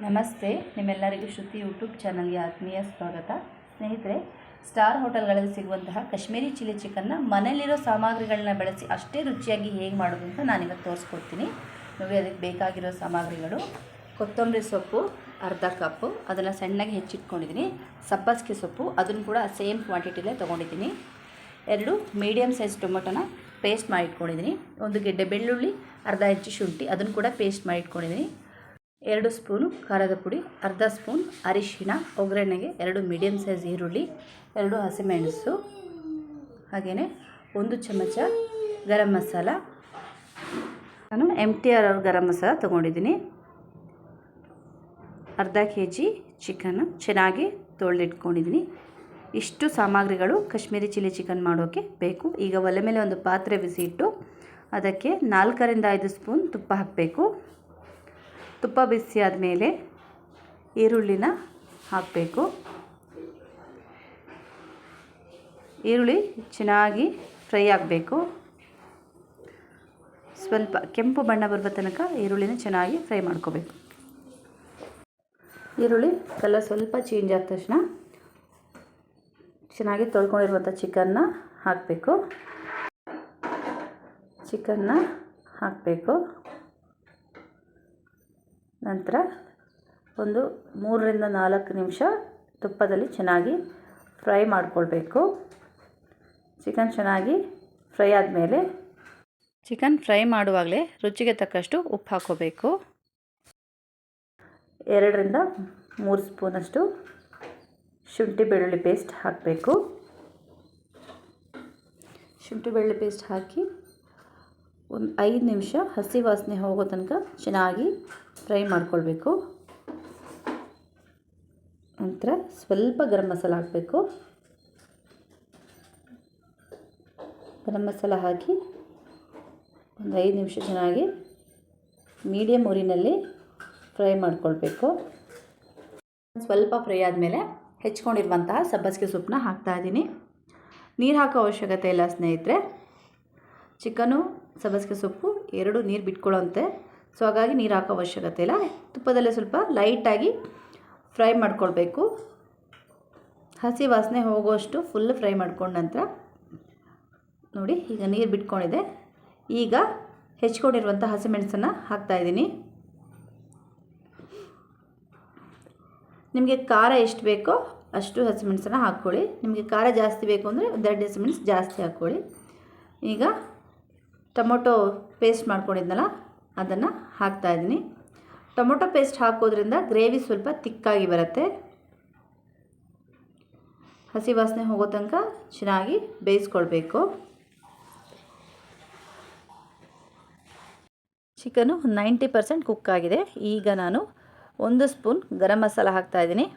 ನಮಸ್ತೆ, ನಿಮ್ಮೆಲ್ಲರಿಗೂ ಶ್ರುತಿ ಯೂಟ್ಯೂಬ್ ಚಾನಲ್ಗೆ ಆತ್ಮೀಯ ಸ್ವಾಗತ. ಸ್ನೇಹಿತರೆ, ಸ್ಟಾರ್ ಹೋಟೆಲ್ಗಳಲ್ಲಿ ಸಿಗುವಂತಹ ಕಾಶ್ಮೀರಿ ಚಿಲ್ಲಿ ಚಿಕನ್ನ ಮನೆಯಲ್ಲಿರೋ ಸಾಮಗ್ರಿಗಳನ್ನ ಬಳಸಿ ಅಷ್ಟೇ ರುಚಿಯಾಗಿ ಹೇಗೆ ಮಾಡೋದು ಅಂತ ನಾನಿವತ್ತು ತೋರಿಸ್ಕೊಡ್ತೀನಿ. ನೋಡಿ, ಅದಕ್ಕೆ ಬೇಕಾಗಿರೋ ಸಾಮಗ್ರಿಗಳು: ಕೊತ್ತಂಬರಿ ಸೊಪ್ಪು ಅರ್ಧ ಕಪ್ಪು, ಅದನ್ನು ಸಣ್ಣಗೆ ಹೆಚ್ಚಿಟ್ಕೊಂಡಿದ್ದೀನಿ. ಸಬ್ಬಸಿಗೆ ಸೊಪ್ಪು, ಅದನ್ನು ಕೂಡ ಸೇಮ್ ಕ್ವಾಂಟಿಟಿಲೇ ತೊಗೊಂಡಿದ್ದೀನಿ. 2 ಮೀಡಿಯಮ್ ಸೈಜ್ ಟೊಮೊಟೊನ ಪೇಸ್ಟ್ ಮಾಡಿ ಇಟ್ಕೊಂಡಿದ್ದೀನಿ. 1 ಗೆಡ್ಡೆ ಬೆಳ್ಳುಳ್ಳಿ, ಅರ್ಧ ಇಂಚು ಶುಂಠಿ, ಅದನ್ನು ಕೂಡ ಪೇಸ್ಟ್ ಮಾಡಿ ಇಟ್ಕೊಂಡಿದ್ದೀನಿ. 2 ಸ್ಪೂನು ಖಾರದ ಪುಡಿ, ಅರ್ಧ ಸ್ಪೂನ್ ಅರಿಶಿಣ, ಒಗ್ಗರಣೆಗೆ 2 ಮೀಡಿಯಮ್ ಸೈಜ್ ಈರುಳ್ಳಿ, 2 ಹಸಿಮೆಣಸು, ಹಾಗೆಯೇ 1 ಚಮಚ ಗರಂ ಮಸಾಲ. ನಾನು MTR ಗರಂ ಮಸಾಲ ತೊಗೊಂಡಿದ್ದೀನಿ. ಅರ್ಧ kg ಚಿಕನ್ನು ಚೆನ್ನಾಗಿ ತೊಳೆದಿಟ್ಕೊಂಡಿದ್ದೀನಿ. ಇಷ್ಟು ಸಾಮಗ್ರಿಗಳು ಕಾಶ್ಮೀರಿ ಚಿಲ್ಲಿ ಚಿಕನ್ ಮಾಡೋಕ್ಕೆ ಬೇಕು. ಈಗ ಒಲೆ ಮೇಲೆ ಒಂದು ಪಾತ್ರೆ ಬಿಸಿ ಇಟ್ಟು ಅದಕ್ಕೆ 4 ರಿಂದ 5 ಸ್ಪೂನ್ ತುಪ್ಪ ಹಾಕಬೇಕು. ತುಪ್ಪ ಬಿಸಿ ಆದಮೇಲೆ ಈರುಳ್ಳಿನ ಹಾಕಬೇಕು. ಈರುಳ್ಳಿ ಚೆನ್ನಾಗಿ ಫ್ರೈ ಆಗಬೇಕು. ಸ್ವಲ್ಪ ಕೆಂಪು ಬಣ್ಣ ಬರುವ ತನಕ ಈರುಳ್ಳಿನ ಚೆನ್ನಾಗಿ ಫ್ರೈ ಮಾಡ್ಕೋಬೇಕು. ಈರುಳ್ಳಿ ಕಲರ್ ಸ್ವಲ್ಪ ಚೇಂಜ್ ಆದ ತಕ್ಷಣ ಚೆನ್ನಾಗಿ ತೊಳ್ಕೊಂಡಿರುವಂಥ ಚಿಕನ್ನ ಹಾಕಬೇಕು. ನಂತರ ಒಂದು 3 ರಿಂದ 4 ನಿಮಿಷ ತುಪ್ಪದಲ್ಲಿ ಚೆನ್ನಾಗಿ ಫ್ರೈ ಮಾಡಿಕೊಳ್ಬೇಕು. ಚಿಕನ್ ಚೆನ್ನಾಗಿ ಫ್ರೈ ಆದಮೇಲೆ ಚಿಕನ್ ಫ್ರೈ ಮಾಡುವಾಗಲೇ ರುಚಿಗೆ ತಕ್ಕಷ್ಟು ಉಪ್ಪು ಹಾಕ್ಕೋಬೇಕು. 2 ರಿಂದ 3 ಸ್ಪೂನಷ್ಟು ಶುಂಠಿ ಬೆಳ್ಳುಳ್ಳಿ ಪೇಸ್ಟ್ ಹಾಕಬೇಕು. ಶುಂಠಿ ಬೆಳ್ಳುಳ್ಳಿ ಪೇಸ್ಟ್ ಹಾಕಿ ಒಂದು 5 ನಿಮಿಷ ಹಸಿ ವಾಸನೆ ಹೋಗೋ ತನಕ ಚೆನ್ನಾಗಿ ಫ್ರೈ ಮಾಡ್ಕೊಳ್ಬೇಕು. ನಂತರ ಸ್ವಲ್ಪ ಗರಂ ಮಸಾಲ ಹಾಕಬೇಕು. ಗರಂ ಮಸಾಲ ಹಾಕಿ ಒಂದು 5 ನಿಮಿಷ ಚೆನ್ನಾಗಿ ಮೀಡಿಯಮ್ ಉರಿನಲ್ಲಿ ಫ್ರೈ ಮಾಡ್ಕೊಳ್ಬೇಕು. ಸ್ವಲ್ಪ ಫ್ರೈ ಆದಮೇಲೆ ಹೆಚ್ಕೊಂಡಿರುವಂತಹ ಸಬ್ಬಸಿಗೆ ಸೊಪ್ಪನ್ನ ಹಾಕ್ತಾಯಿದ್ದೀನಿ. ನೀರು ಹಾಕೋ ಅವಶ್ಯಕತೆ ಇಲ್ಲ ಸ್ನೇಹಿತರೆ. ಚಿಕನು ಸಬ್ಬಸಿಗೆ ಸೊಪ್ಪು 2 ನೀರು ಬಿಟ್ಕೊಳ್ಳೋಂತೆ, ಸೊ ಹಾಗಾಗಿ ನೀರು ಹಾಕೋ ಅವಶ್ಯಕತೆ ಇಲ್ಲ. ತುಪ್ಪದಲ್ಲೇ ಸ್ವಲ್ಪ ಲೈಟಾಗಿ ಫ್ರೈ ಮಾಡ್ಕೊಳ್ಬೇಕು. ಹಸಿ ವಾಸನೆ ಹೋಗೋಷ್ಟು ಫುಲ್ ಫ್ರೈ ಮಾಡ್ಕೊಂಡ ನಂತರ ನೋಡಿ, ಈಗ ನೀರು ಬಿಟ್ಕೊಂಡಿದೆ. ಈಗ ಹೆಚ್ಕೊಂಡಿರುವಂಥ ಹಸಿಮೆಣಸನ್ನು ಹಾಕ್ತಾಯಿದ್ದೀನಿ. ನಿಮಗೆ ಖಾರ ಎಷ್ಟು ಬೇಕೋ ಅಷ್ಟು ಹಸಿಮೆಣಸನ್ನು ಹಾಕ್ಕೊಳ್ಳಿ. ನಿಮಗೆ ಖಾರ ಜಾಸ್ತಿ ಬೇಕು ಅಂದರೆ 2 ಹಸಿಮೆಣಸು ಜಾಸ್ತಿ ಹಾಕ್ಕೊಳ್ಳಿ. ಈಗ ಟೊಮೊಟೊ ಪೇಸ್ಟ್ ಮಾಡ್ಕೊಂಡಿದ್ನಲ್ಲ ಅದನ್ನು ಹಾಕ್ತಾಯಿದ್ದೀನಿ. ಟೊಮೊಟೊ ಪೇಸ್ಟ್ ಹಾಕೋದ್ರಿಂದ ಗ್ರೇವಿ ಸ್ವಲ್ಪ ತಿಕ್ಕಾಗಿ ಬರುತ್ತೆ. ಹಸಿ ವಾಸನೆ ಹೋಗೋ ತನಕ ಚೆನ್ನಾಗಿ ಬೇಯಿಸ್ಕೊಳ್ಬೇಕು. ಚಿಕನು 90% ಕುಕ್ ಆಗಿದೆ. ಈಗ ನಾನು 1 ಸ್ಪೂನ್ ಗರಂ ಮಸಾಲ ಹಾಕ್ತಾಯಿದ್ದೀನಿ.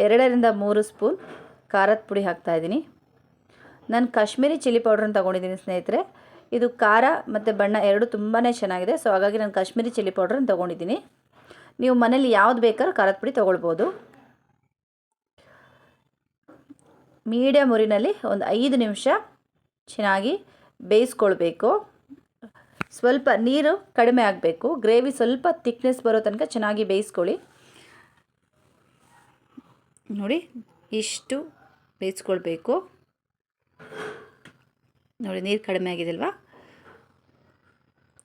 2 ರಿಂದ 3 ಸ್ಪೂನ್ ಖಾರದ ಪುಡಿ ಹಾಕ್ತಾಯಿದ್ದೀನಿ. ನಾನು ಕಾಶ್ಮೀರಿ ಚಿಲ್ಲಿ ಪೌಡ್ರನ್ನ ತೊಗೊಂಡಿದ್ದೀನಿ ಸ್ನೇಹಿತರೆ. ಇದು ಖಾರ ಮತ್ತು ಬಣ್ಣ ಎರಡೂ ತುಂಬಾ ಚೆನ್ನಾಗಿದೆ. ಸೊ ಹಾಗಾಗಿ ನಾನು ಕಾಶ್ಮೀರಿ ಚಿಲ್ಲಿ ಪೌಡ್ರನ್ನ ತೊಗೊಂಡಿದ್ದೀನಿ. ನೀವು ಮನೇಲಿ ಯಾವ್ದು ಬೇಕಾದ್ರೂ ಖಾರದ ಪುಡಿ ತೊಗೊಳ್ಬೋದು. ಮೀಡಿಯಮ್ ಉರಿನಲ್ಲಿ ಒಂದು 5 ನಿಮಿಷ ಚೆನ್ನಾಗಿ ಬೇಯಿಸ್ಕೊಳ್ಬೇಕು. ಸ್ವಲ್ಪ ನೀರು ಕಡಿಮೆ ಆಗಬೇಕು. ಗ್ರೇವಿ ಸ್ವಲ್ಪ ತಿಕ್ನೆಸ್ ಬರೋ ತನಕ ಚೆನ್ನಾಗಿ ಬೇಯಿಸ್ಕೊಳ್ಳಿ. ನೋಡಿ, ಇಷ್ಟು ಬೇಯಿಸ್ಕೊಳ್ಬೇಕು. ನೋಡಿ, ನೀರು ಕಡಿಮೆ ಆಗಿದೆ ಅಲ್ವಾ?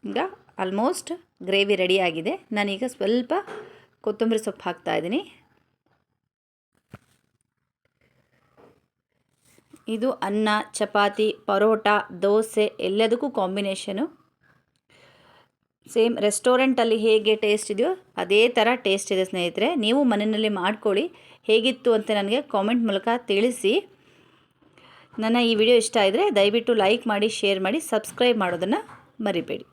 ಈಗ ಆಲ್ಮೋಸ್ಟ್ ಗ್ರೇವಿ ರೆಡಿ ಆಗಿದೆ. ನಾನೀಗ ಸ್ವಲ್ಪ ಕೊತ್ತಂಬರಿ ಸೊಪ್ಪು ಹಾಕ್ತಾಯಿದ್ದೀನಿ. ಇದು ಅನ್ನ, ಚಪಾತಿ, ಪರೋಟ, ದೋಸೆ ಎಲ್ಲದಕ್ಕೂ ಕಾಂಬಿನೇಷನು. ಸೇಮ್ ರೆಸ್ಟೋರೆಂಟಲ್ಲಿ ಹೇಗೆ ಟೇಸ್ಟ್ ಇದೆಯೋ ಅದೇ ಥರ ಟೇಸ್ಟ್ ಇದೆ ಸ್ನೇಹಿತರೆ. ನೀವು ಮನೆಯಲ್ಲಿ ಮಾಡ್ಕೊಳ್ಳಿ. ಹೇಗಿತ್ತು ಅಂತ ನನಗೆ ಕಾಮೆಂಟ್ ಮೂಲಕ ತಿಳಿಸಿ. ನನ್ನ ಈ ವಿಡಿಯೋ ಇಷ್ಟ ಆದರೆ ದಯವಿಟ್ಟು ಲೈಕ್ ಮಾಡಿ, ಶೇರ್ ಮಾಡಿ, ಸಬ್ಸ್ಕ್ರೈಬ್ ಮಾಡೋದನ್ನು ಮರಿಬೇಡಿ.